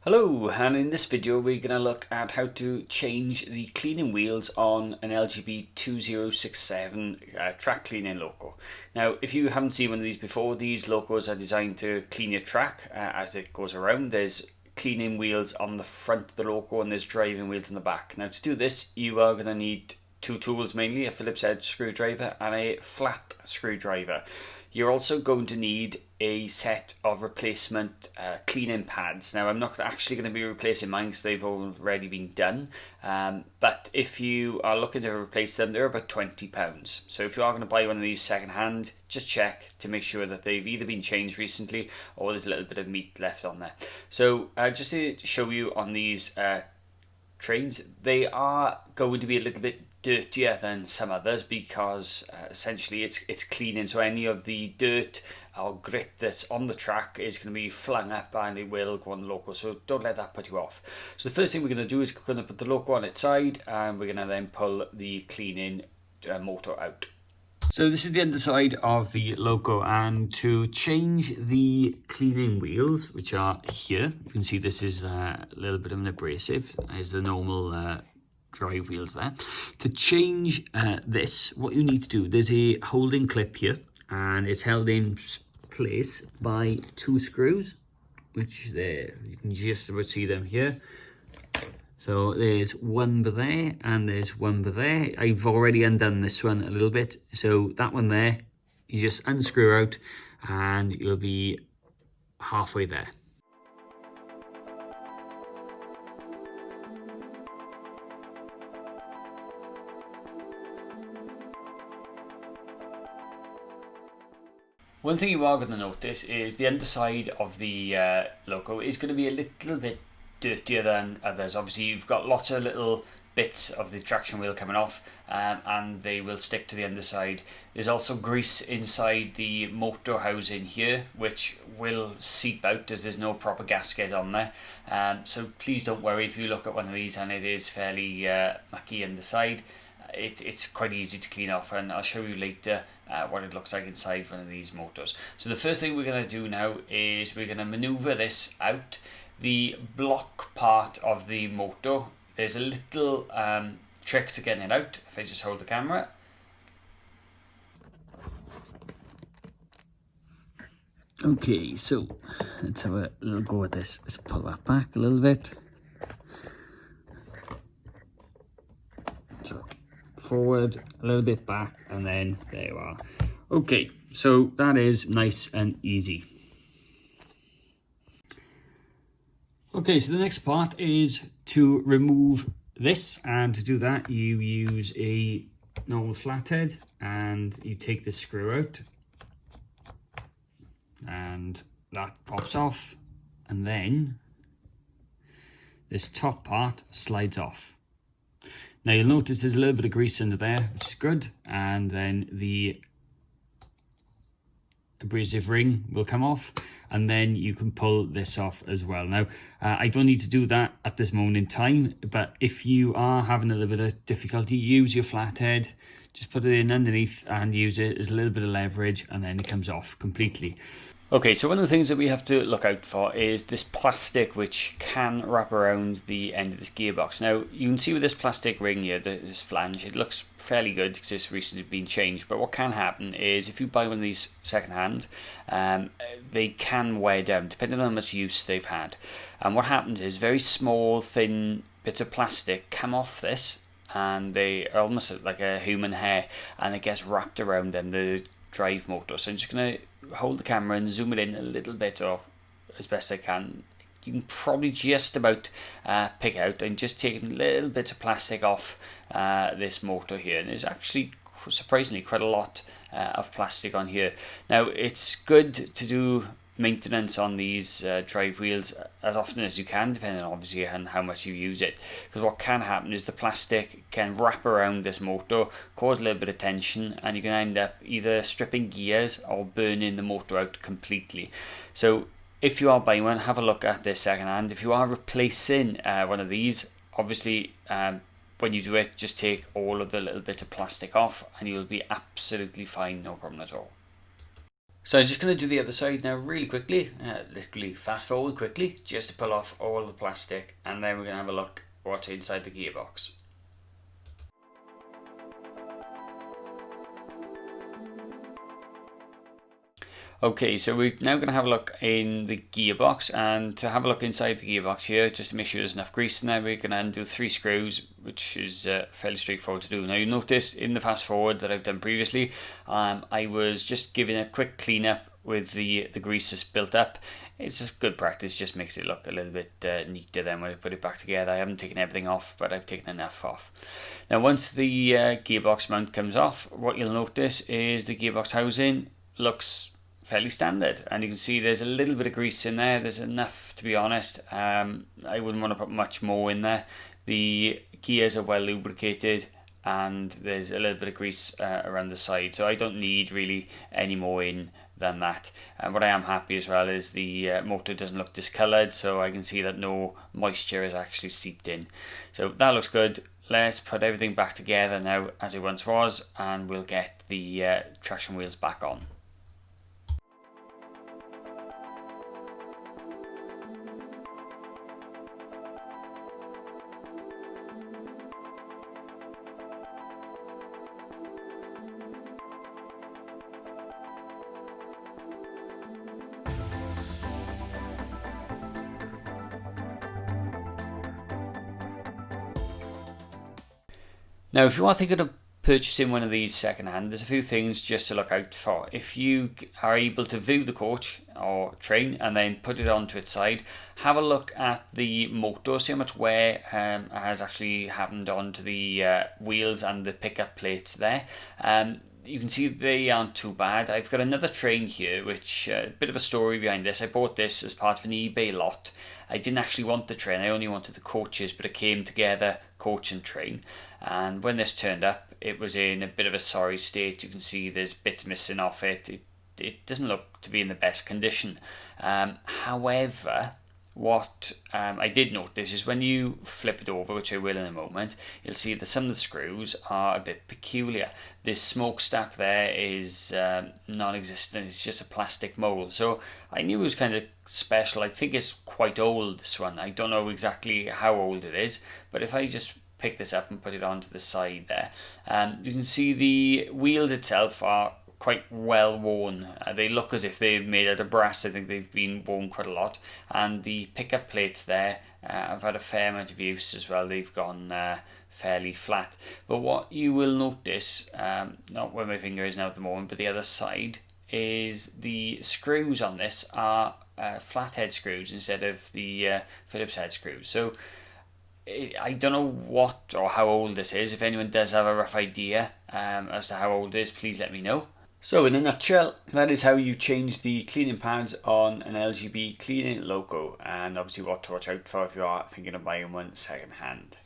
Hello, and in this video we're going to look at how to change the cleaning wheels on an LGB 2067 track cleaning loco. Now, if you haven't seen one of these before, these locos are designed to clean your track as it goes around. There's cleaning wheels on the front of the loco and there's driving wheels on the back. Now, to do this, you are going to need two tools mainly, a Phillips head screwdriver and a flat screwdriver. You're also going to need a set of replacement cleaning pads. Now, I'm not actually going to be replacing mine because they've already been done. But if you are looking to replace them, they're about £20. So if you are going to buy one of these second hand, just check to make sure that they've either been changed recently or there's a little bit of meat left on there. So just to show you on these trains, they are going to be a little bit dirtier than some others because essentially it's cleaning, so any of the dirt or grit that's on the track is going to be flung up and it will go on the loco, so don't let that put you off. So the first thing we're going to do is we're going to put the loco on its side and we're going to then pull the cleaning motor out. So this is the underside of the loco, and to change the cleaning wheels, which are here, you can see this is a little bit of an abrasive as the normal drive wheels there. To change this, what you need to do, there's a holding clip here and it's held in place by two screws, which there you can just about see them here. So there's one there and there's one there. I've already undone this one a little bit, so that one there you just unscrew out and you'll be halfway there. One thing you are going to notice is the underside of the loco is going to be a little bit dirtier than others. Obviously you've got lots of little bits of the traction wheel coming off and they will stick to the underside. There's also grease inside the motor housing here which will seep out as there's no proper gasket on there. So please don't worry if you look at one of these and it is fairly mucky underside. It's quite easy to clean off, and I'll show you later what it looks like inside one of these motors. So the first thing we're going to do now is we're going to maneuver this out. The block part of the motor, there's a little trick to getting it out. If I just hold the camera. Okay, so let's have a little go at this. Let's pull that back a little bit. So forward, a little bit back, and then there you are. Okay, so that is nice and easy. Okay, so the next part is to remove this, and to do that you use a normal flathead and you take the screw out and that pops off, and then this top part slides off. Now you'll notice there's a little bit of grease under there, which is good, and then the abrasive ring will come off, and then you can pull this off as well. Now I don't need to do that at this moment in time, but if you are having a little bit of difficulty, use your flathead, just put it in underneath and use it as a little bit of leverage, and then it comes off completely. Okay, so one of the things that we have to look out for is this plastic which can wrap around the end of this gearbox. Now, you can see with this plastic ring here, this flange, it looks fairly good because it's recently been changed. But what can happen is if you buy one of these second-hand, they can wear down depending on how much use they've had. And what happens is very small, thin bits of plastic come off this and they are almost like a human hair, and it gets wrapped around them, the drive motor. So I'm just going to hold the camera and zoom it in a little bit, or as best I can. You can probably just about pick out and just take little bits of plastic off this motor here, and there's actually surprisingly quite a lot of plastic on here. Now it's good to do maintenance on these drive wheels as often as you can, depending obviously on how much you use it, because what can happen is the plastic can wrap around this motor, cause a little bit of tension, and you can end up either stripping gears or burning the motor out completely. So if you are buying one, have a look at this second hand. If you are replacing one of these, obviously when you do it, just take all of the little bit of plastic off and you'll be absolutely fine, no problem at all. So I'm just going to do the other side now really quickly, literally fast forward quickly, just to pull off all the plastic, and then we're going to have a look what's inside the gearbox. Okay, so we're now going to have a look in the gearbox, and to have a look inside the gearbox here, just to make sure there's enough grease in there, we're going to undo 3 screws, which is fairly straightforward to do. Now you notice in the fast forward that I've done previously, I was just giving a quick clean up with the grease that's built up. It's just good practice, just makes it look a little bit neater then when I put it back together. I haven't taken everything off, but I've taken enough off. Now once the gearbox mount comes off, what you'll notice is the gearbox housing looks fairly standard, and you can see there's a little bit of grease in there. There's enough, to be honest. I wouldn't want to put much more in there. The gears are well lubricated, and there's a little bit of grease around the side, so I don't need really any more in than that. And what I am happy as well is the motor doesn't look discoloured, so I can see that no moisture is actually seeped in. So that looks good. Let's put everything back together now as it once was, and we'll get the traction wheels back on. Now, if you are thinking of purchasing one of these second-hand, there's a few things just to look out for. If you are able to view the coach or train and then put it onto its side, have a look at the motor, see how much wear has actually happened onto the wheels and the pickup plates there. You can see they aren't too bad. I've got another train here, which a bit of a story behind this. I bought this as part of an eBay lot. I didn't actually want the train, I only wanted the coaches, but it came together, coach and train. And when this turned up, it was in a bit of a sorry state. You can see there's bits missing off it. It doesn't look to be in the best condition. However, what I did notice is when you flip it over, which I will in a moment, you'll see that some of the screws are a bit peculiar. This smokestack there is non-existent. It's just a plastic mold. So I knew it was kind of special. I think it's quite old, this one. I don't know exactly how old it is, but if I just pick this up and put it onto the side there, you can see the wheels itself are quite well worn. They look as if they're made out of brass. I think they've been worn quite a lot, and the pickup plates there have had a fair amount of use as well. They've gone fairly flat, but what you will notice, not where my finger is now at the moment, but the other side, is the screws on this are flathead screws instead of the Phillips head screws. So I don't know what or how old this is. If anyone does have a rough idea as to how old it is, please let me know. So in a nutshell, that is how you change the cleaning pads on an LGB Cleaning loco, and obviously what to watch out for if you are thinking of buying one second hand.